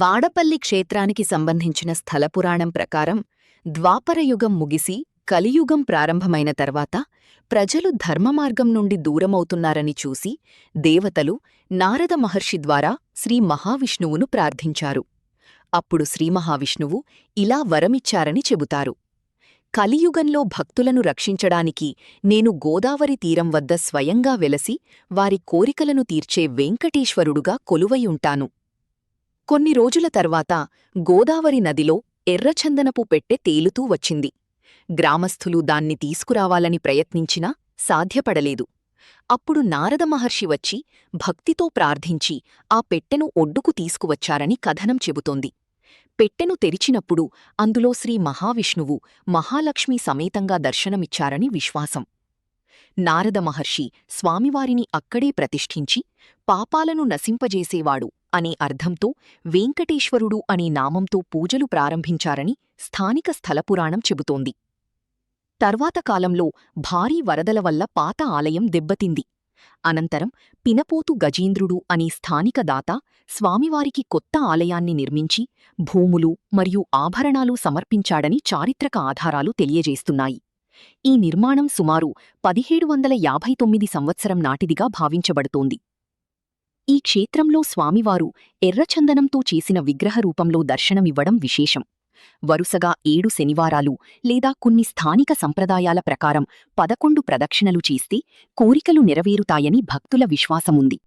వాడపల్లి క్షేత్రానికి సంబంధించిన స్థలపురాణం ప్రకారం ద్వాపరయుగం ముగిసి కలియుగం ప్రారంభమైన తర్వాత ప్రజలు ధర్మమార్గం నుండి దూరమవుతున్నారని చూసి దేవతలు నారద మహర్షి ద్వారా శ్రీ మహావిష్ణువును ప్రార్థించారు. అప్పుడు శ్రీమహావిష్ణువు ఇలా వరమిచ్చారని చెబుతారు. కలియుగంలో భక్తులను రక్షించడానికి నేను గోదావరి తీరం వద్ద స్వయంగా వెలసి వారి కోరికలను తీర్చే వెంకటేశ్వరుడుగా కొలువైయుంటాను. కొన్ని రోజుల తర్వాత గోదావరి నదిలో ఎర్రచందనపు పెట్టె తేలుతూ వచ్చింది. గ్రామస్థులు దాన్ని తీసుకురావాలని ప్రయత్నించినా సాధ్యపడలేదు. అప్పుడు నారద మహర్షి వచ్చి భక్తితో ప్రార్థించి ఆ పెట్టెను ఒడ్డుకు తీసుకువచ్చారని కథనం చెబుతోంది. పెట్టెను తెరిచినప్పుడు అందులో శ్రీ మహావిష్ణువు మహాలక్ష్మి సమేతంగా దర్శనమిచ్చారని విశ్వాసం. నారద మహర్షి స్వామివారిని అక్కడే ప్రతిష్ఠించి పాపాలను నశింపజేసేవాడు అనే అర్థంతో వెంకటేశ్వరుడు అనే నామంతో పూజలు ప్రారంభించారని స్థానిక స్థలపురాణం చెబుతోంది. తర్వాత కాలంలో భారీ వరదల వల్ల పాత ఆలయం దెబ్బతింది. అనంతరం పినపోతు గజేంద్రుడు అనే స్థానిక దాత స్వామివారికి కొత్త ఆలయాన్ని నిర్మించి భూములు మరియు ఆభరణాలు సమర్పించాడని చారిత్రక ఆధారాలు తెలియజేస్తున్నాయి. ఈ నిర్మాణం సుమారు 1759 సంవత్సరం నాటిదిగా భావించబడుతోంది. ఈ క్షేత్రంలో స్వామివారు ఎర్రచందనంతో చేసిన విగ్రహ రూపంలో దర్శనమివ్వడం విశేషం. వరుసగా 7 శనివారాలు లేదా కొన్ని స్థానిక సంప్రదాయాల ప్రకారం 11 ప్రదక్షిణలు చేస్తే కోరికలు నెరవేరుతాయని భక్తుల విశ్వాసముంది.